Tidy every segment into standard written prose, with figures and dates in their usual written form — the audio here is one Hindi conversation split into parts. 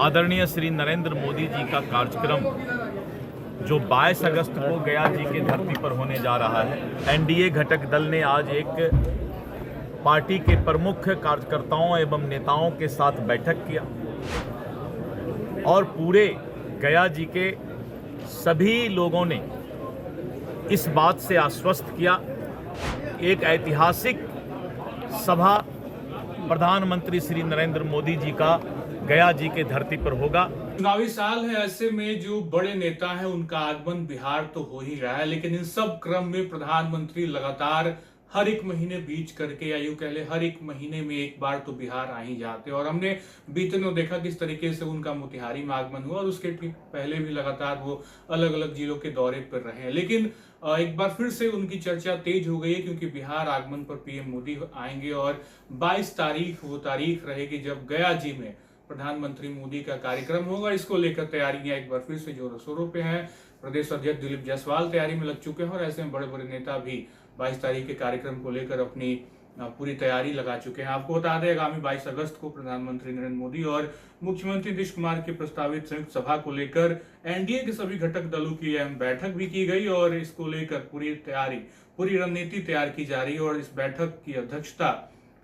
आदरणीय श्री नरेंद्र मोदी जी का कार्यक्रम जो 22 अगस्त को गया जी के धरती पर होने जा रहा है। एनडीए घटक दल ने आज एक पार्टी के प्रमुख कार्यकर्ताओं एवं नेताओं के साथ बैठक किया और पूरे गया जी के सभी लोगों ने इस बात से आश्वस्त किया एक ऐतिहासिक सभा प्रधानमंत्री श्री नरेंद्र मोदी जी का गया जी के धरती पर होगा। चुनावी साल है, ऐसे में जो बड़े नेता हैं उनका आगमन बिहार तो हो ही रहा है, लेकिन इन सब क्रम में प्रधानमंत्री लगातार हर एक महीने बीच करके या यूं कह ले हर एक महीने में एक बार तो बिहार आ ही जाते हैं। और हमने बीते दिनों देखा किस तरीके से उनका मोतिहारी में आगमन हुआ और उसके ठीक पहले भी लगातार वो अलग अलग जिलों के दौरे पर रहे हैं। लेकिन एक बार फिर से उनकी चर्चा तेज हो गई है क्योंकि बिहार आगमन पर पीएम मोदी आएंगे और 22 तारीख वो तारीख रहेगी जब गया जी में प्रधानमंत्री मोदी का कार्यक्रम होगा। इसको लेकर तैयारियां एक बार फिर से जोरों शोरों पे हैं। प्रदेश अध्यक्ष दिलीप जायसवाल तैयारी में लग चुके हैं और ऐसे में बड़े बड़े नेता भी 22 तारीख के कार्यक्रम को लेकर अपनी पूरी तैयारी लगा चुके हैं। आपको बता दें, आगामी 22 अगस्त को प्रधानमंत्री नरेंद्र मोदी और मुख्यमंत्री नीतीश कुमार की प्रस्तावित संयुक्त सभा को लेकर एनडीए के सभी घटक दलों की अहम बैठक भी की गई और इसको लेकर पूरी रणनीति तैयार की जा रही है। और इस बैठक की अध्यक्षता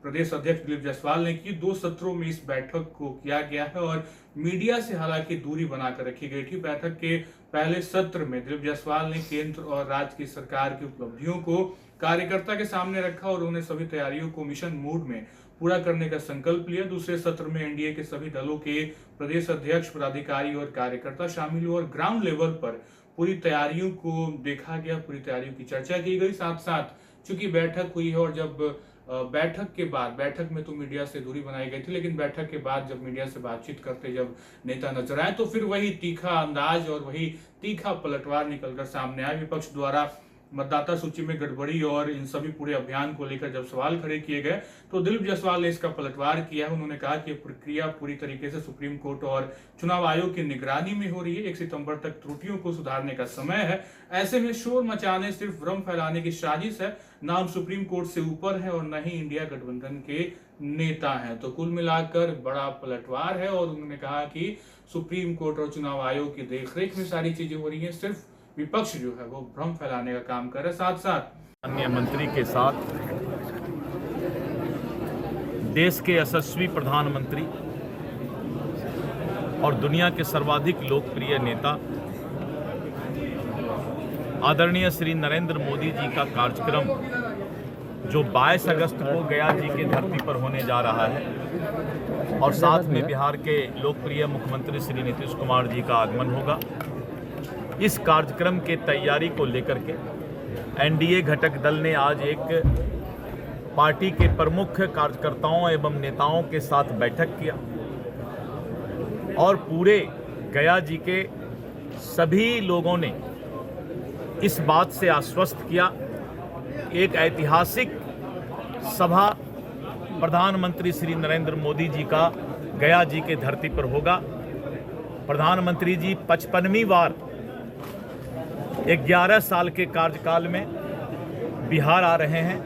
प्रदेश अध्यक्ष दिलीप जायसवाल ने की। 2 सत्रों में इस बैठक को किया गया है और मीडिया से हालांकि दूरी बनाकर रखी गई थी। बैठक के पहले सत्र में दिलीप जायसवाल ने केंद्र और राज्य की सरकार की उपलब्धियों को कार्यकर्ता के सामने रखा और उन्हें सभी तैयारियों को मिशन मोड में पूरा करने का संकल्प लिया। दूसरे सत्र में एनडीए के सभी दलों के प्रदेश अध्यक्ष, पदाधिकारी और कार्यकर्ता शामिल हुए और ग्राउंड लेवल पर पूरी तैयारियों को देखा गया, पूरी तैयारियों की चर्चा की गई। साथ साथ चूंकि बैठक हुई है और जब बैठक में तो मीडिया से दूरी बनाई गई थी, लेकिन बैठक के बाद जब मीडिया से बातचीत करते जब नेता नजर आए तो फिर वही तीखा अंदाज और वही तीखा पलटवार निकलकर सामने आया। विपक्ष द्वारा मतदाता सूची में गड़बड़ी और इन सभी पूरे अभियान को लेकर जब सवाल खड़े किए गए तो दिलीप जायसवाल ने इसका पलटवार किया है। उन्होंने कहा कि प्रक्रिया पूरी तरीके से सुप्रीम कोर्ट और चुनाव आयोग की निगरानी में हो रही है। 1 सितंबर तक त्रुटियों को सुधारने का समय है। ऐसे में शोर मचाने, सिर्फ भ्रम फैलाने की साजिश है। ना हम सुप्रीम कोर्ट से ऊपर है और न ही इंडिया गठबंधन के नेता हैं। तो कुल मिलाकर बड़ा पलटवार है और उन्होंने कहा कि सुप्रीम कोर्ट और चुनाव आयोग की देखरेख में सारी चीजें हो रही है, सिर्फ विपक्ष जो है वो भ्रम फैलाने का काम कर रहा है। साथ साथ अन्य मंत्री के साथ देश के यशस्वी प्रधानमंत्री और दुनिया के सर्वाधिक लोकप्रिय नेता आदरणीय श्री नरेंद्र मोदी जी का कार्यक्रम जो 22 अगस्त को गया जी के धरती पर होने जा रहा है और साथ में बिहार के लोकप्रिय मुख्यमंत्री श्री नीतीश कुमार जी का आगमन होगा। इस कार्यक्रम के तैयारी को लेकर के एनडीए घटक दल ने आज एक पार्टी के प्रमुख कार्यकर्ताओं एवं नेताओं के साथ बैठक किया और पूरे गया जी के सभी लोगों ने इस बात से आश्वस्त किया एक ऐतिहासिक सभा प्रधानमंत्री श्री नरेंद्र मोदी जी का गया जी के धरती पर होगा। प्रधानमंत्री जी 55वीं बार 11 साल के कार्यकाल में बिहार आ रहे हैं।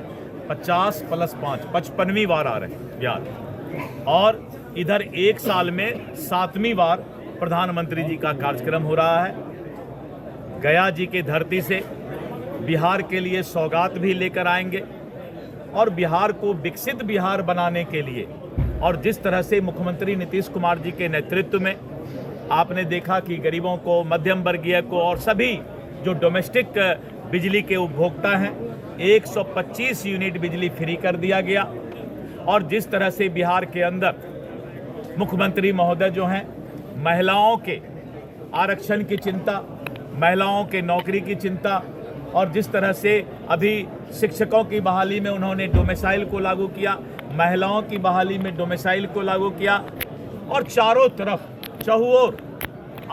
50 + 5 55वीं बार आ रहे हैं बिहार और इधर 1 साल में 7वीं बार प्रधानमंत्री जी का कार्यक्रम हो रहा है। गया जी के धरती से बिहार के लिए सौगात भी लेकर आएंगे और बिहार को विकसित बिहार बनाने के लिए और जिस तरह से मुख्यमंत्री नीतीश कुमार जी के नेतृत्व में आपने देखा कि गरीबों को, मध्यम वर्गीय को और सभी जो डोमेस्टिक बिजली के उपभोक्ता हैं 125 यूनिट बिजली फ्री कर दिया गया। और जिस तरह से बिहार के अंदर मुख्यमंत्री महोदय जो हैं महिलाओं के आरक्षण की चिंता, महिलाओं के नौकरी की चिंता और जिस तरह से अभी शिक्षकों की बहाली में उन्होंने डोमिसाइल को लागू किया, महिलाओं की बहाली में डोमिसाइल को लागू किया और चारों तरफ चहुओर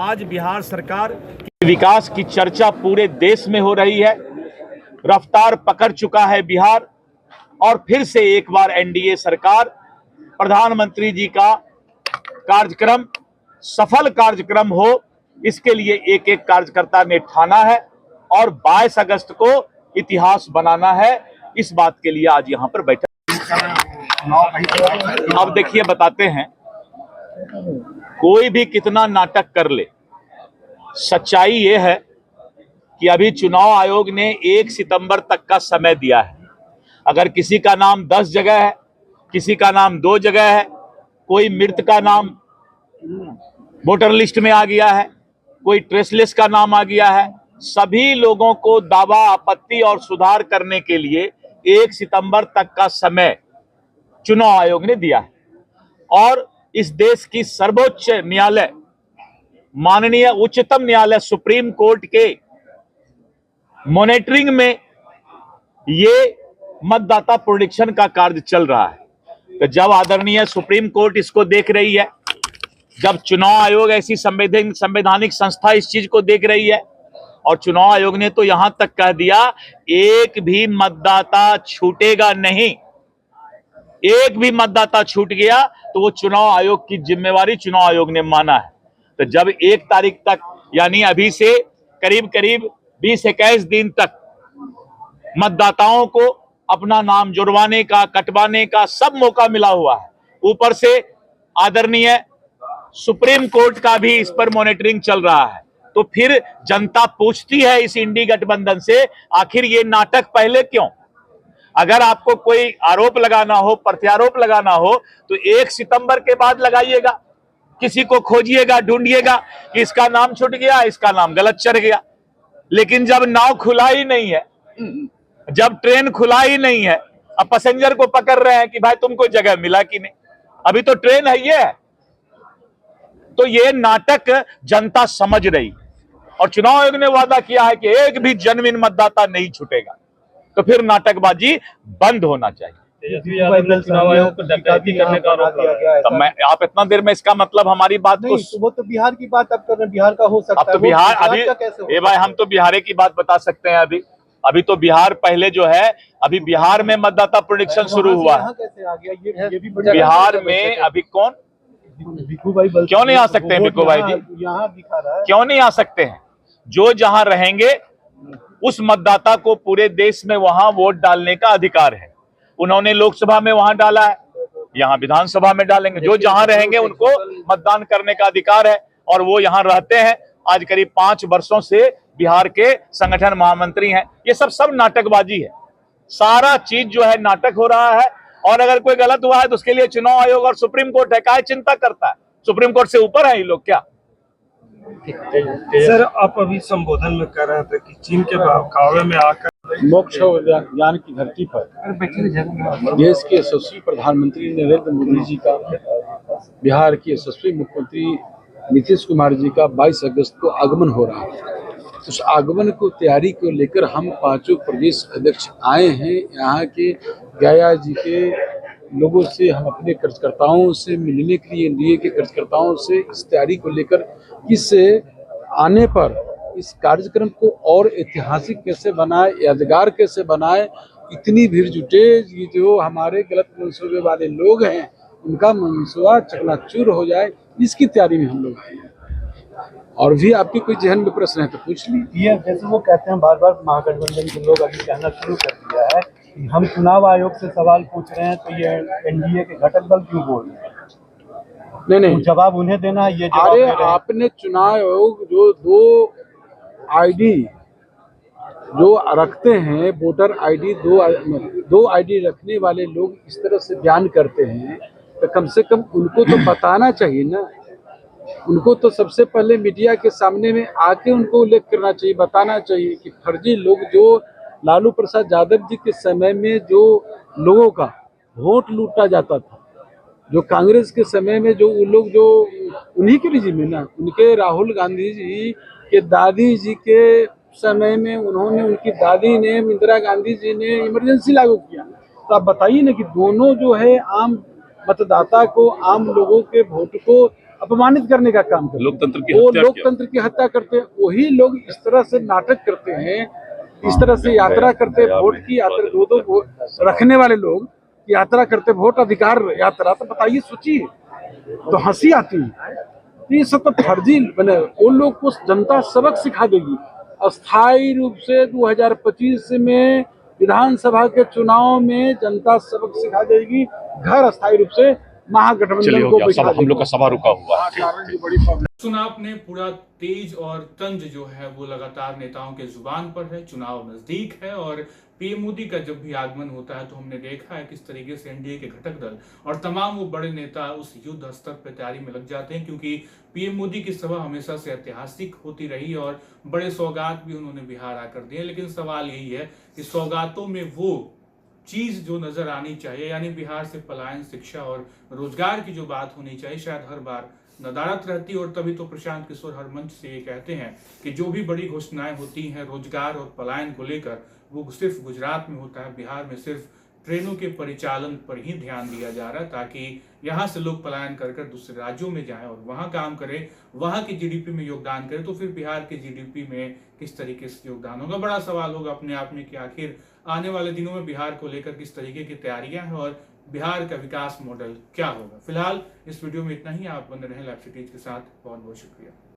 आज बिहार सरकार विकास की चर्चा पूरे देश में हो रही है। रफ्तार पकड़ चुका है बिहार और फिर से एक बार एनडीए सरकार प्रधानमंत्री जी का कार्यक्रम सफल कार्यक्रम हो, इसके लिए एक एक कार्यकर्ता ने ठाना है और 22 अगस्त को इतिहास बनाना है। इस बात के लिए आज यहाँ पर बैठे। अब देखिए बताते हैं, कोई भी कितना नाटक कर ले, सच्चाई ये है कि अभी चुनाव आयोग ने 1 सितंबर तक का समय दिया है। अगर किसी का नाम 10 जगह है, किसी का नाम 2 जगह है, कोई मृत का नाम वोटर लिस्ट में आ गया है, कोई ट्रेस लिस्ट का नाम आ गया है, सभी लोगों को दावा, आपत्ति और सुधार करने के लिए 1 सितंबर तक का समय चुनाव आयोग ने दिया है। और इस देश की सर्वोच्च न्यायालय, माननीय उच्चतम न्यायालय सुप्रीम कोर्ट के मॉनिटरिंग में ये मतदाता प्रोडिक्शन का कार्य चल रहा है। तो जब आदरणीय सुप्रीम कोर्ट इसको देख रही है, जब चुनाव आयोग ऐसी संवैधानिक संस्था इस चीज को देख रही है, और चुनाव आयोग ने तो यहां तक कह दिया एक भी मतदाता छूटेगा नहीं, एक भी मतदाता छूट गया तो वो चुनाव आयोग की जिम्मेवारी चुनाव आयोग ने माना है। तो जब 1 तारीख तक, यानी अभी से करीब करीब 20-21 दिन तक मतदाताओं को अपना नाम जुड़वाने का, कटवाने का सब मौका मिला हुआ है, ऊपर से आदरणीय सुप्रीम कोर्ट का भी इस पर मॉनिटरिंग चल रहा है, तो फिर जनता पूछती है इस इंडी गठबंधन से, आखिर ये नाटक पहले क्यों? अगर आपको कोई आरोप लगाना हो, प्रत्यारोप लगाना हो, तो 1 सितंबर के बाद लगाइएगा। किसी को खोजिएगा, ढूंढिएगा कि इसका नाम छूट गया, इसका नाम गलत चढ़ गया। लेकिन जब नाव खुला ही नहीं है, जब ट्रेन खुला ही नहीं है, अब पैसेंजर को पकड़ रहे हैं कि भाई तुमको जगह मिला कि नहीं, अभी तो ट्रेन है ये है। तो ये नाटक जनता समझ रही, और चुनाव आयोग ने वादा किया है कि एक भी जेन्युइन मतदाता नहीं छूटेगा, तो फिर नाटकबाजी बंद होना चाहिए। चुनाव आयोग को डकैती करने का आरोप लगाया गया है। तो मैं, आप इतना देर में, इसका मतलब हमारी बात नहीं, को, तो वो तो बिहार की बात आप कर रहे हैं, बिहार का हो सकता है। अब तो बिहार, अभी ये भाई हम तो बिहार की बात बता सकते हैं। अभी तो बिहार पहले जो है, अभी बिहार में मतदाता प्रोडिक्शन शुरू हुआ है। कैसे आ गया ये भी बड़ी बिहार में अभी कौन, भिक्खू भाई क्यों नहीं आ सकते हैं भिक्खू भाई जी? यहाँ दिखा रहा है, क्यों नहीं आ सकते हैं? जो जहां रहेंगे उस मतदाता को पूरे देश में वहां वोट डालने का अधिकार है। उन्होंने लोकसभा में वहां डाला है, यहाँ विधानसभा में डालेंगे। जो जहां रहेंगे उनको मतदान करने का अधिकार है, और वो यहाँ रहते हैं। आज करीब 5 वर्षों से बिहार के संगठन महामंत्री हैं। ये सब नाटकबाजी है, सारा चीज जो है नाटक हो रहा है। और अगर कोई गलत हुआ है तो उसके लिए चुनाव आयोग और सुप्रीम कोर्ट है, काहे चिंता करता है? सुप्रीम कोर्ट से ऊपर है ये लोग क्या? सर, आप अभी संबोधन में कह रहे थे कि चीन के बहकावे में आकर मोक्ष और ज्ञान की धरती पर देश के यशस्वी प्रधानमंत्री नरेंद्र मोदी जी का, बिहार के यशस्वी मुख्यमंत्री नीतीश कुमार जी का 22 अगस्त को आगमन हो रहा है। उस आगमन को तैयारी को लेकर हम 5 प्रदेश अध्यक्ष आए हैं। यहाँ के गया जी के लोगों से, हम अपने कार्यकर्ताओं से मिलने के लिए, एनडीए के कार्यकर्ताओं से इस तैयारी को लेकर, किस आने पर इस कार्यक्रम को और ऐतिहासिक कैसे बनाए, यादगार कैसे बनाए। इतनी भीड़ जुटे, ये जो हमारे गलत मंसूबे वाले लोग हैं उनका मंसूबा चकनाचूर हो जाए, इसकी तैयारी में हम लोग आए हैं। और भी आपके कोई जहन में प्रश्न है तो पूछ लीजिए। ये जैसे वो कहते हैं, बार बार महागठबंधन के लोग अभी कहना शुरू कर दिया है कि हम चुनाव आयोग से सवाल पूछ रहे हैं, तो ये एनडीए के घटक दल क्यों बोल रहे हैं? नहीं, जवाब उन्हें देना है, ये जवाब अरे दे रहे हैं। आपने चुनाव आयोग जो 2 आईडी जो रखते हैं, वोटर आईडी, 2 आईडी रखने वाले लोग इस तरह से बयान करते हैं, तो कम से कम उनको तो बताना चाहिए ना। उनको तो सबसे पहले मीडिया के सामने में आके उनको उल्लेख करना चाहिए, बताना चाहिए कि फर्जी लोग, जो लालू प्रसाद यादव जी के समय में जो लोगों का वोट लूटा जाता था, जो कांग्रेस के समय में जो वो लोग, जो उन्हीं के रिजिम में ना, उनके राहुल गांधी जी के दादी जी के समय में उन्होंने, उनकी दादी ने, इंदिरा गांधी जी ने इमरजेंसी लागू किया। तो आप बताइए ना कि दोनों जो है आम मतदाता को, आम लोगों के वोट को अपमानित करने का काम करते हैं, लोकतंत्र की हत्या करते हैं। वही लोग इस तरह से नाटक करते हैं, इस तरह से यात्रा करते, वोट की यात्रा, 2-2 वोट रखने वाले लोग यात्रा करते, वोट अधिकार यात्रा। तो बताइए, सोचिए, तो हंसी आती है। ये सब तो फर्जी बने। उन लोग को जनता सबक सिखा देगी। अस्थायी रूप से 2025 में विधानसभा के चुनाव में जनता सबक सिखा देगी। घर अस्थायी रूप से महागठबंधन को बिठा हम लोग का सभा रुका हुआ है। चुनाव ने पूरा तेज और तंज जो है वो लगातार नेताओं के जुबान पर है। चुनाव नजदीक है और पीएम मोदी का जब भी आगमन होता है तो हमने देखा है किस तरीके से एनडीए के घटक दल और तमाम वो बड़े नेता उस युद्ध स्तर पर तैयारी में लग जाते हैं, क्योंकि पीएम मोदी की सभा हमेशा से ऐतिहासिक होती रही और बड़े सौगात भी उन्होंने बिहार आकर दिए। लेकिन सवाल यही है कि सौगातों में वो चीज जो नजर आनी चाहिए, यानी बिहार से पलायन, शिक्षा और रोजगार की जो बात होनी चाहिए, शायद हर बार नदारत रहती। और तभी तो प्रशांत किशोर हर मंच से ये कहते हैं कि जो भी बड़ी घोषणाएं होती हैं रोजगार और पलायन को लेकर, वो सिर्फ गुजरात में होता है, बिहार में सिर्फ ट्रेनों के परिचालन पर ही ध्यान दिया जा रहा है, ताकि यहाँ से लोग पलायन कर दूसरे राज्यों में जाएं और वहां काम करें, वहां की जीडीपी में योगदान करें। तो फिर बिहार के जीडीपी में किस तरीके से योगदान होगा? बड़ा सवाल होगा अपने आप में कि आखिर आने वाले दिनों में बिहार को लेकर किस तरीके की तैयारियां हैं और बिहार का विकास मॉडल क्या होगा। फिलहाल इस वीडियो में इतना ही। आप बने रहें लाइव सिटीज के साथ। बहुत बहुत शुक्रिया।